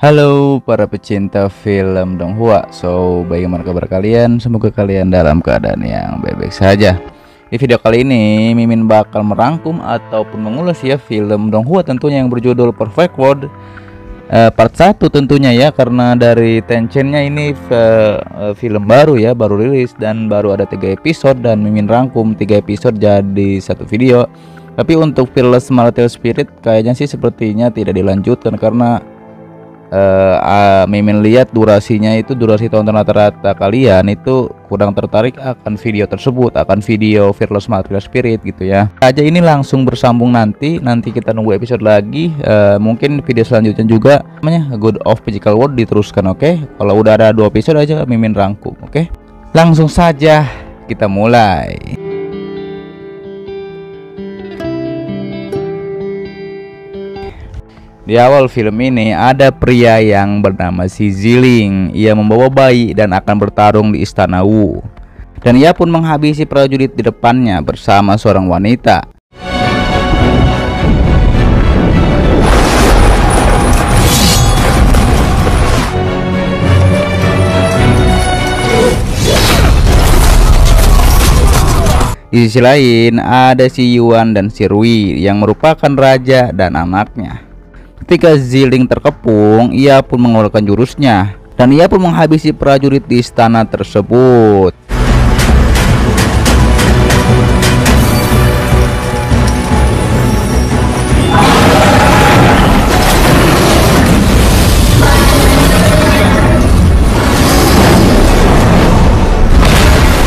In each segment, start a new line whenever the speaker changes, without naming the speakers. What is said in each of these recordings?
Halo para pecinta film Donghua. Bagaimana kabar kalian? Semoga kalian dalam keadaan yang baik-baik saja. Di video kali ini Mimin bakal merangkum ataupun mengulas ya film Donghua tentunya yang berjudul Perfect World part 1 tentunya ya, karena dari Tencentnya ini film baru ya, baru rilis dan baru ada 3 episode dan Mimin rangkum 3 episode jadi satu video. Tapi untuk Fearless Martial Spirit kayaknya sih sepertinya tidak dilanjutkan karena Mimin lihat durasinya itu durasi tonton rata-rata kalian itu kurang tertarik akan video tersebut, akan video Fearless Martial Spirit gitu ya. Aja ini langsung bersambung nanti kita nunggu episode lagi. Mungkin video selanjutnya juga namanya God of Physical World diteruskan, oke? Kalau udah ada 2 episode aja Mimin rangkum, oke? Langsung saja kita mulai. Di awal film ini ada pria yang bernama Si Ziling. Ia membawa bayi dan akan bertarung di Istana Wu. Dan ia pun menghabisi prajurit di depannya bersama seorang wanita. Di sisi lain ada si Yuan dan si Rui yang merupakan raja dan anaknya. Ketika Ziling terkepung, ia pun mengeluarkan jurusnya dan ia pun menghabisi prajurit di istana tersebut.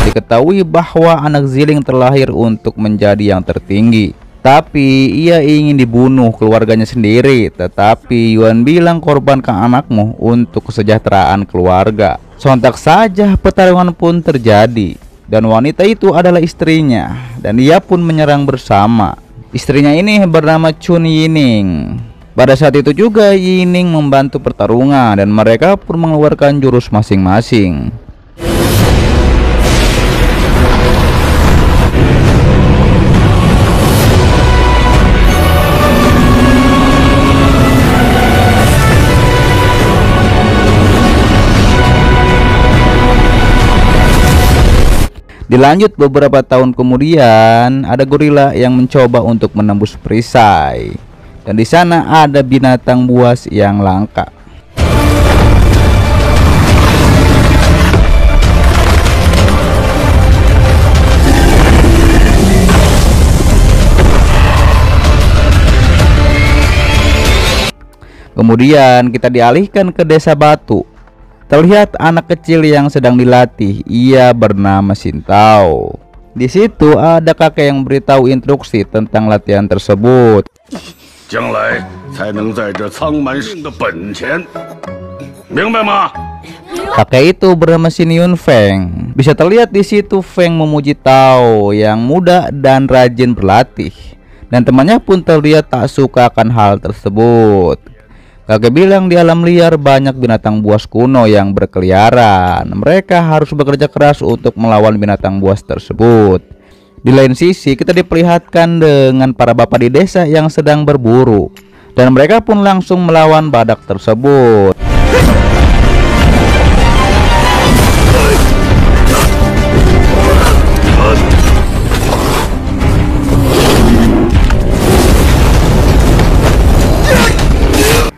Diketahui bahwa anak Ziling terlahir untuk menjadi yang tertinggi. Tapi ia ingin dibunuh keluarganya sendiri. Tetapi Yuan bilang korbankan anakmu untuk kesejahteraan keluarga. Sontak saja pertarungan pun terjadi. Dan wanita itu adalah istrinya. Dan ia pun menyerang bersama. Istrinya ini bernama Chun Yining. Pada saat itu juga Yining membantu pertarungan. Dan mereka pun mengeluarkan jurus masing-masing. Dilanjut beberapa tahun kemudian, ada gorila yang mencoba untuk menembus perisai. Dan di sana ada binatang buas yang langka. Kemudian kita dialihkan ke desa batu. Terlihat anak kecil yang sedang dilatih. Ia bernama Sintao. Di situ ada kakek yang beritahu instruksi tentang latihan tersebut. Kakek itu bernama Xin Yun Feng. Bisa terlihat di situ Feng memuji Tao yang muda dan rajin berlatih. Dan temannya pun terlihat tak suka akan hal tersebut. Kakek bilang di alam liar banyak binatang buas kuno yang berkeliaran. Mereka harus bekerja keras untuk melawan binatang buas tersebut. Di lain sisi kita diperlihatkan dengan para bapak di desa yang sedang berburu. Dan mereka pun langsung melawan badak tersebut.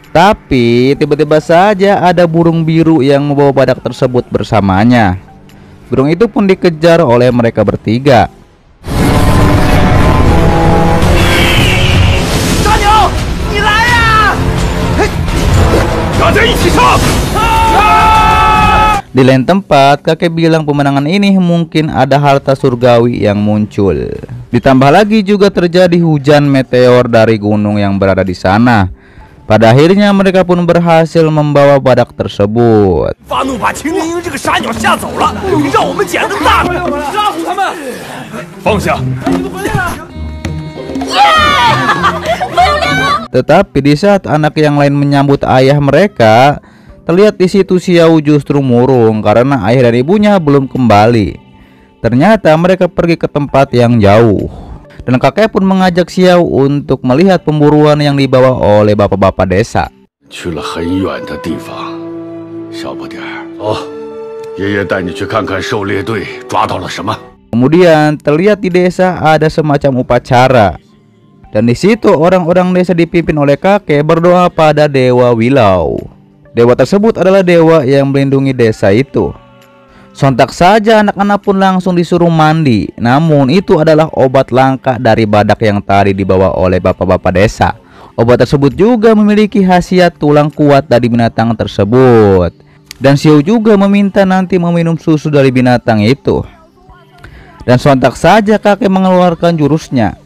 Tapi tiba-tiba saja ada burung biru yang membawa badak tersebut bersamanya. Burung itu pun dikejar oleh mereka bertiga. Di lain tempat, kakek bilang pemandangan ini mungkin ada harta surgawi yang muncul. Ditambah lagi juga terjadi hujan meteor dari gunung yang berada di sana. Pada akhirnya mereka pun berhasil membawa badak tersebut. Tetapi di saat anak yang lain menyambut ayah mereka, terlihat di situ Xiao justru murung karena ayah dan ibunya belum kembali. Ternyata mereka pergi ke tempat yang jauh. Dan kakek pun mengajak Xiao untuk melihat pemburuan yang dibawa oleh bapak-bapak desa.
去了很远的地方，小不点儿。走，爷爷带你去看看狩猎队抓到了什么。
Kemudian terlihat di desa ada semacam upacara. Dan di situ orang-orang desa dipimpin oleh kakek berdoa pada Dewa Wilau. Dewa tersebut adalah dewa yang melindungi desa itu. Sontak saja anak-anak pun langsung disuruh mandi. Namun itu adalah obat langka dari badak yang tadi dibawa oleh bapak-bapak desa. Obat tersebut juga memiliki khasiat tulang kuat dari binatang tersebut. Dan Xiao juga meminta nanti meminum susu dari binatang itu. Dan sontak saja kakek mengeluarkan jurusnya.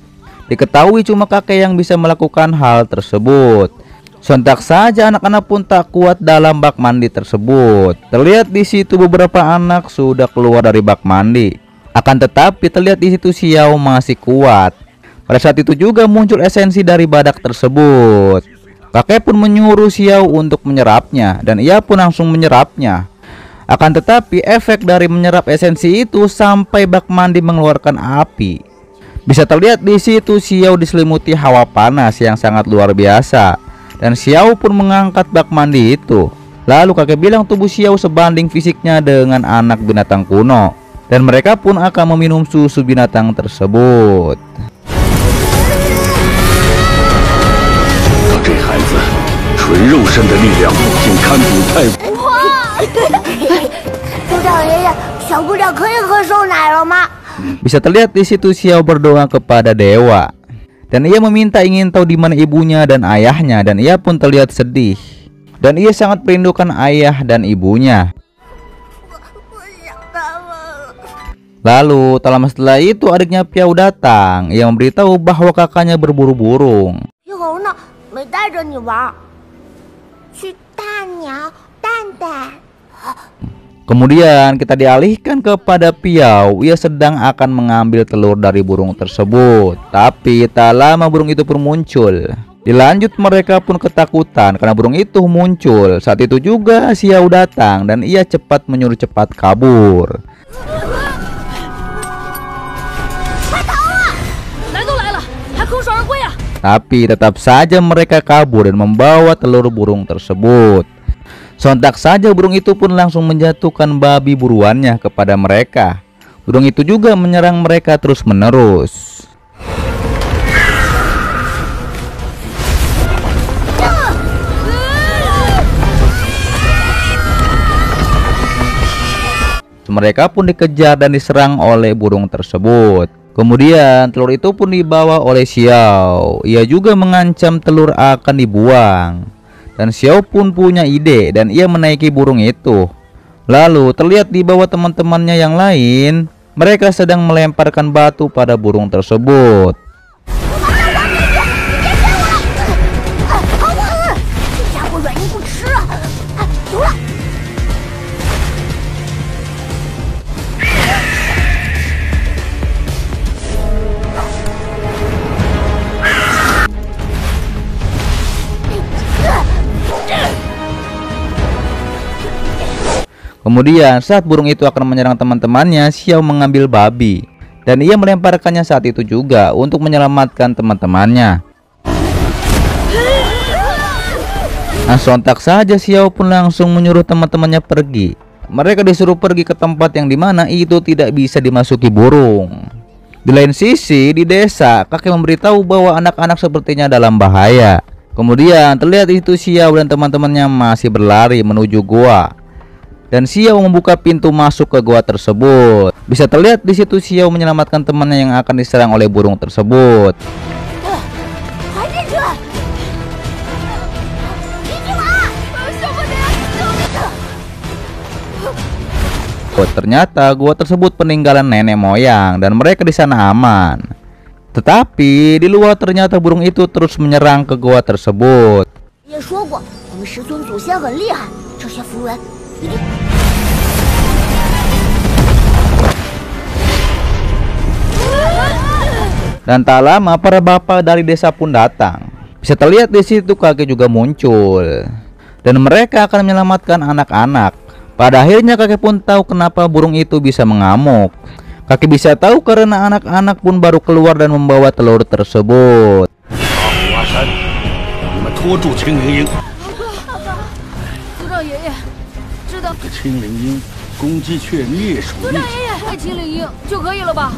Diketahui cuma kakek yang bisa melakukan hal tersebut. Sontak saja anak-anak pun tak kuat dalam bak mandi tersebut. Terlihat di situ beberapa anak sudah keluar dari bak mandi. Akan tetapi terlihat di situ Xiao masih kuat. Pada saat itu juga muncul esensi dari badak tersebut. Kakek pun menyuruh Xiao untuk menyerapnya dan ia pun langsung menyerapnya. Akan tetapi efek dari menyerap esensi itu sampai bak mandi mengeluarkan api. Bisa terlihat di situ Xiao diselimuti hawa panas yang sangat luar biasa. Dan Xiao pun mengangkat bak mandi itu. Lalu kakek bilang tubuh Xiao sebanding fisiknya dengan anak binatang kuno. Dan mereka pun akan meminum susu binatang tersebut.
这孩子纯肉身的力量竟堪比太古。
组长爷爷，小不点可以喝瘦奶了吗？
Bisa terlihat di situ Xiao berdoa kepada dewa. Dan ia meminta ingin tahu di mana ibunya dan ayahnya, dan ia pun terlihat sedih. Dan ia sangat merindukan ayah dan ibunya. Lalu tak lama setelah itu adiknya Piao datang. Ia memberitahu bahwa kakaknya berburu burung.
皮猴呢？没带着你玩，去大鸟蛋蛋。
Kemudian kita dialihkan kepada Piao. Ia sedang akan mengambil telur dari burung tersebut. Tapi tak lama burung itu pun muncul. Dilanjut mereka pun ketakutan karena burung itu muncul. Saat itu juga Xiao datang dan ia cepat menyuruh cepat kabur. Tapi tetap saja mereka kabur dan membawa telur burung tersebut. Sontak saja burung itu pun langsung menjatuhkan babi buruannya kepada mereka. Burung itu juga menyerang mereka terus-menerus. Mereka pun dikejar dan diserang oleh burung tersebut. Kemudian telur itu pun dibawa oleh Xiao. Ia juga mengancam telur akan dibuang. Dan Xiao pun punya ide dan ia menaiki burung itu. Lalu terlihat di bawah teman-temannya yang lain, mereka sedang melemparkan batu pada burung tersebut. Kemudian saat burung itu akan menyerang teman-temannya, Xiao mengambil babi dan ia melemparkannya saat itu juga untuk menyelamatkan teman-temannya. Nah, sontak saja Xiao pun langsung menyuruh teman-temannya pergi. Mereka disuruh pergi ke tempat yang dimana itu tidak bisa dimasuki burung. Di lain sisi, di desa, kakek memberitahu bahwa anak-anak sepertinya dalam bahaya. Kemudian terlihat itu Xiao dan teman-temannya masih berlari menuju gua. Dan Xiao membuka pintu masuk ke gua tersebut. Bisa terlihat di situ Xiao menyelamatkan temannya yang akan diserang oleh burung tersebut. Ternyata gua tersebut peninggalan nenek moyang dan mereka di sana aman. Tetapi di luar ternyata burung itu terus menyerang ke gua tersebut. Dan tak lama para bapak dari desa pun datang. Bisa terlihat di situ kakek juga muncul. Dan mereka akan menyelamatkan anak-anak. Pada akhirnya kakek pun tahu kenapa burung itu bisa mengamuk. Kakek bisa tahu karena anak-anak pun baru keluar dan membawa telur tersebut.
爷爷，知道。
这青灵鹰攻击却蹑手蹑脚。
爷爷，爱青领鹰就可以了吧？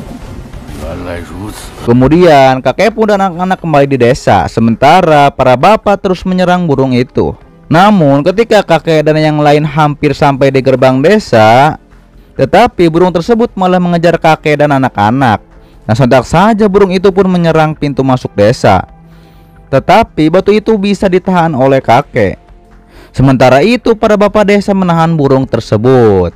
原来如此。
Kemudian kakek pun dan anak-anak kembali di desa, sementara para bapak terus menyerang burung itu. Namun ketika kakek dan yang lain hampir sampai di gerbang desa, tetapi burung tersebut malah mengejar kakek dan anak-anak. Nah, sontak saja burung itu pun menyerang pintu masuk desa. Tetapi batu itu bisa ditahan oleh kakek. Sementara itu para bapak desa menahan burung tersebut.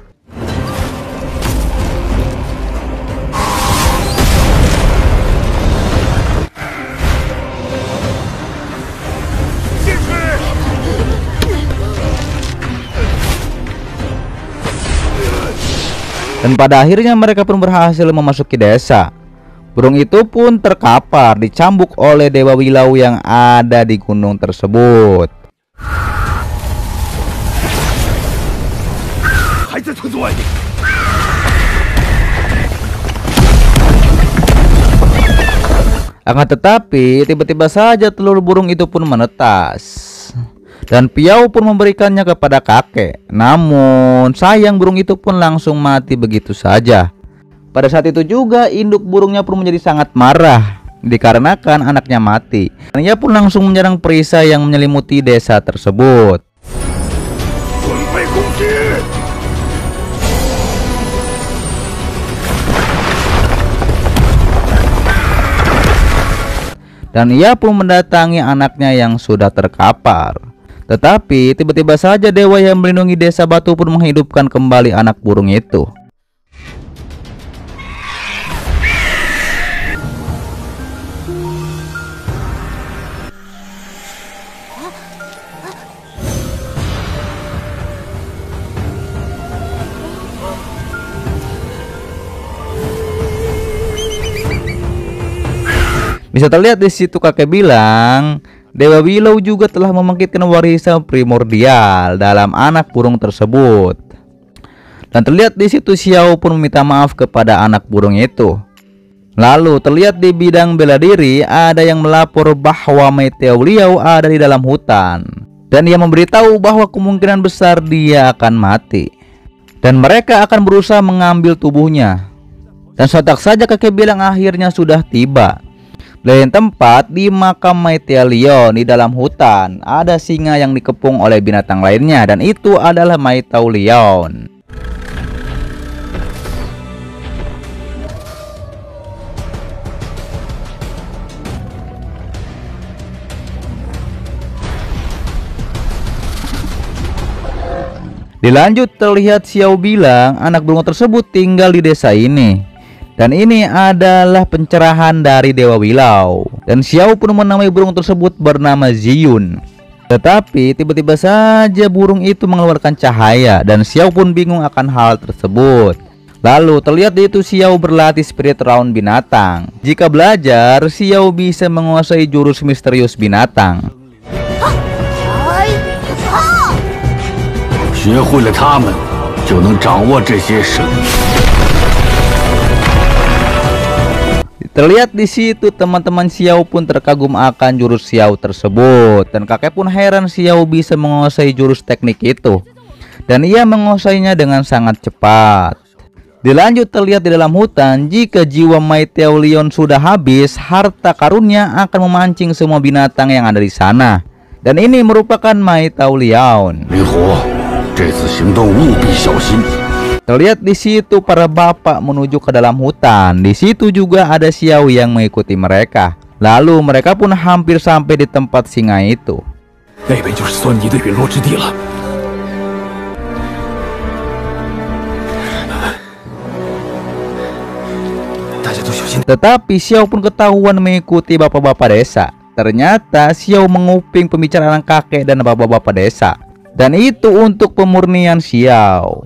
Dan pada akhirnya mereka pun berhasil memasuki desa. Burung itu pun terkapar, dicambuk oleh Dewa Wilau yang ada di gunung tersebut. Akan tetapi tiba-tiba saja telur burung itu pun menetas. Dan Piau pun memberikannya kepada kakek. Namun sayang burung itu pun langsung mati begitu saja. Pada saat itu juga induk burungnya pun menjadi sangat marah dikarenakan anaknya mati. Dan ia pun langsung menyerang perisai yang menyelimuti desa tersebut. Dan ia pun mendatangi anaknya yang sudah terkapar. Tetapi tiba-tiba saja dewa yang melindungi desa batu pun menghidupkan kembali anak burung itu. Bisa terlihat di situ kakek bilang, Dewa Wilau juga telah membangkitkan warisan primordial dalam anak burung tersebut. Dan terlihat di situ Xiao pun meminta maaf kepada anak burung itu. Lalu terlihat di bidang bela diri ada yang melapor bahwa Meiteo Liao ada di dalam hutan. Dan ia memberitahu bahwa kemungkinan besar dia akan mati. Dan mereka akan berusaha mengambil tubuhnya. Dan sontak saja kakek bilang akhirnya sudah tiba. Lain tempat di makam Meiteo Liao di dalam hutan ada singa yang dikepung oleh binatang lainnya, dan itu adalah Meiteo Liao. Dilanjut terlihat Xiao bilang anak burung tersebut tinggal di desa ini. Dan ini adalah pencerahan dari Dewa Wilau. Dan Xiao pun menamai burung tersebut bernama Ziyun. Tetapi tiba-tiba saja burung itu mengeluarkan cahaya. Dan Xiao pun bingung akan hal tersebut. Lalu terlihat di itu Xiao berlatih spirit round binatang. Jika belajar, Xiao bisa menguasai jurus misterius binatang.
学会了它们，就能掌握这些神。
Terlihat di situ teman-teman Xiao pun terkagum akan jurus Xiao tersebut. Dan kakek pun heran Xiao bisa menguasai jurus teknik itu. Dan ia menguasainya dengan sangat cepat. Dilanjut terlihat di dalam hutan, jika jiwa Meiteo Liao sudah habis, harta karunnya akan memancing semua binatang yang ada di sana. Dan ini merupakan Meiteo Liao. Terlihat di situ para bapak menuju ke dalam hutan. Di situ juga ada Xiao yang mengikuti mereka. Lalu mereka pun hampir sampai di tempat singa itu. Tetapi Xiao pun ketahuan mengikuti bapak-bapak desa. Ternyata Xiao menguping pembicaraan kakek dan bapak-bapak desa. Dan itu untuk pemurnian Xiao.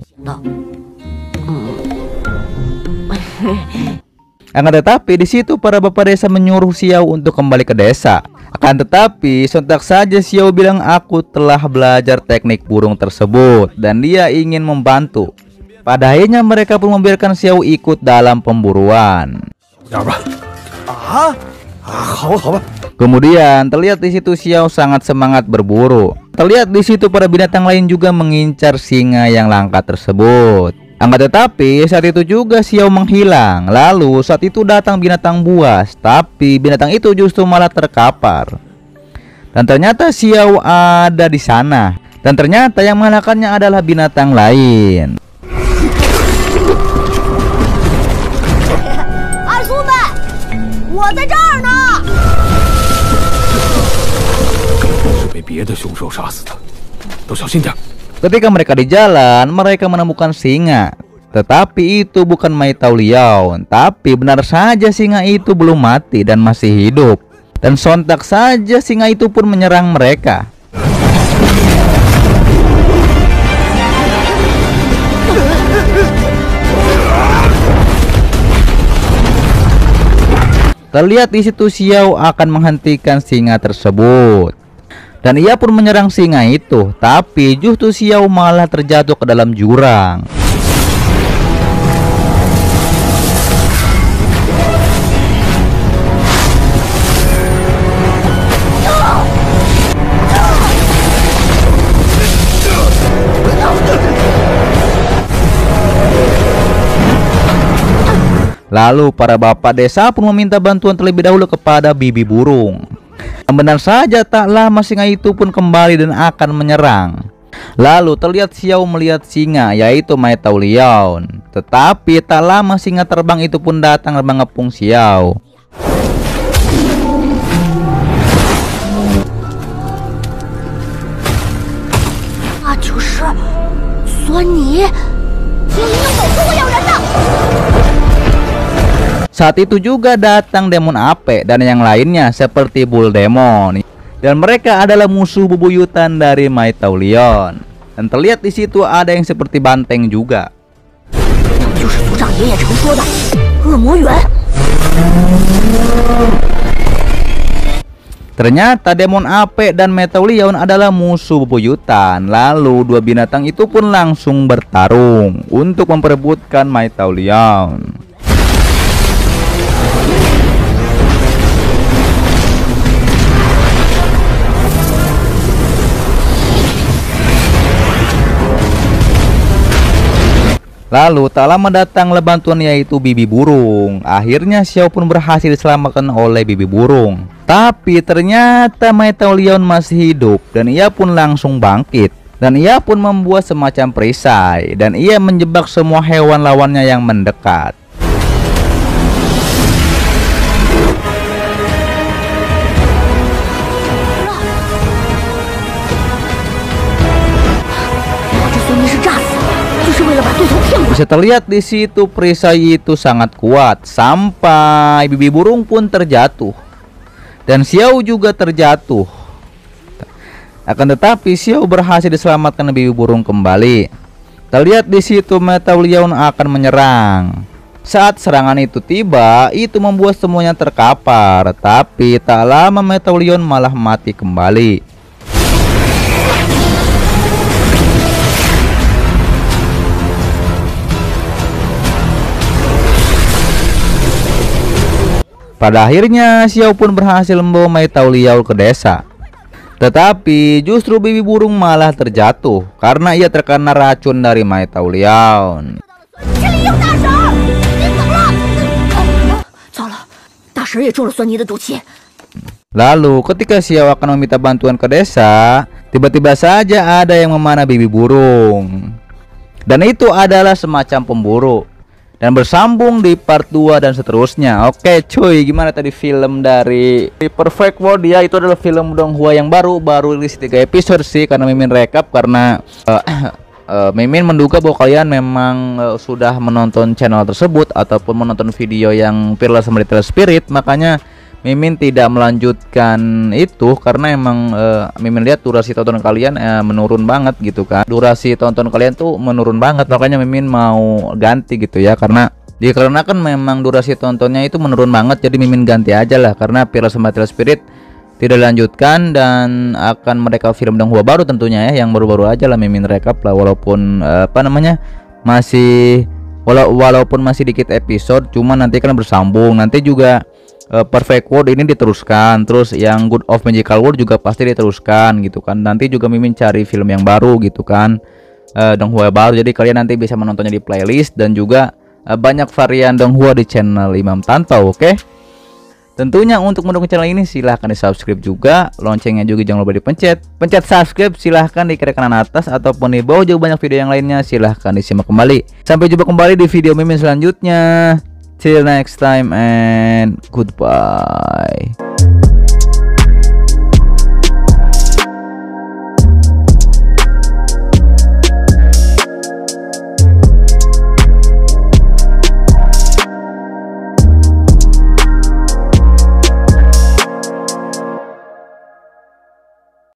Akan tetapi di situ para bapak desa menyuruh Xiao untuk kembali ke desa. Akan tetapi sontak saja Xiao bilang aku telah belajar teknik burung tersebut dan dia ingin membantu. Pada akhirnya mereka pun membiarkan Xiao ikut dalam pemburuan. Kemudian terlihat di situ Xiao sangat semangat berburu. Terlihat di situ para binatang lain juga mengincar singa yang langka tersebut. Akan tetapi saat itu juga Xiao menghilang. Lalu saat itu datang binatang buas, tapi binatang itu justru malah terkapar. Dan ternyata Xiao ada di sana. Dan ternyata yang mengalahkannya adalah binatang lain.
二叔们，我在这儿呢。
被别的凶兽杀死的，都小心点。
Ketika mereka di jalan, mereka menemukan singa. Tetapi itu bukan Mai Tao Liao, tapi benar saja singa itu belum mati dan masih hidup. Dan sontak saja singa itu pun menyerang mereka. Terlihat di situ Xiao akan menghentikan singa tersebut. Dan ia pun menyerang singa itu, tapi justru Xiao malah terjatuh ke dalam jurang. Lalu para bapak desa pun meminta bantuan terlebih dahulu kepada bibi burung. Benar saja tak lama singa itu pun kembali dan akan menyerang. Lalu terlihat Xiao melihat singa, yaitu Mai Tao Liao. Tetapi tak lama singa terbang itu pun datang dan mengepung Xiao.
那就是索尼，你用狗是会咬人的。
Saat itu juga datang demon ape dan yang lainnya seperti Bull Demon. Dan mereka adalah musuh bebuyutan dari Mai Tao Liao. Dan terlihat di situ ada yang seperti banteng juga.
那就是族长爷爷常说的恶魔猿。
Ternyata demon ape dan Mai Tao Liao adalah musuh bebuyutan. Lalu dua binatang itu pun langsung bertarung untuk memperebutkan Mai Tao Liao. Lalu tak lama datanglah bantuan yaitu bibi burung. Akhirnya Xiao pun berhasil diselamatkan oleh bibi burung. Tapi ternyata Mai Tao Liao masih hidup dan ia pun langsung bangkit. Dan ia pun membuat semacam perisai dan ia menjebak semua hewan lawannya yang mendekat. Bisa terlihat di situ perisai itu sangat kuat sampai bibi burung pun terjatuh dan Xiao juga terjatuh. Akan tetapi Xiao berhasil diselamatkan bibi burung kembali. Terlihat di situ Mai Tao Liao akan menyerang. Saat serangan itu tiba, itu membuat semuanya terkapar. Tapi tak lama Mai Tao Liao malah mati kembali. Pada akhirnya Xiao pun berhasil membawa Mai Tao Liao ke desa. Tetapi justru bibi burung malah terjatuh karena ia terkena racun dari Mai Tao Liao. Lalu ketika Xiao akan meminta bantuan ke desa, tiba-tiba saja ada yang memanah bibi burung. Dan itu adalah semacam pemburu. Dan bersambung di part 2 dan seterusnya. Oke cuy, gimana tadi film dari Perfect World? Ya itu adalah film Donghua yang baru rilis 3 episode sih. Karena Mimin rekap karena Mimin menduga bahwa kalian memang sudah menonton channel tersebut ataupun menonton video yang Fearless Little Spirit. Makanya Mimin tidak melanjutkan itu karena emang Mimin lihat durasi tonton kalian menurun banget gitu kan. Durasi tonton kalian tuh menurun banget, makanya Mimin mau ganti gitu ya, karena dikarenakan memang durasi tontonnya itu menurun banget. Jadi Mimin ganti aja lah karena Fearless Little Spirit tidak dilanjutkan dan akan mereka film Donghua baru tentunya ya, yang baru-baru aja lah Mimin rekap lah, walaupun walaupun masih dikit episode, cuma nanti kan bersambung. Nanti juga Perfect World ini diteruskan, terus yang Good of Magical World juga pasti diteruskan gitu kan. Nanti juga Mimin cari film yang baru gitu kan, Donghua baru, jadi kalian nanti bisa menontonnya di playlist dan juga banyak varian Donghua di channel Imam Tantau. Oke, tentunya untuk mendukung channel ini silahkan di subscribe juga, loncengnya juga jangan lupa dipencet. Pencet subscribe silahkan di kiri kanan atas ataupun di bawah, juga banyak video yang lainnya silahkan disimak kembali. Sampai jumpa kembali di video Mimin selanjutnya. Till next time and goodbye.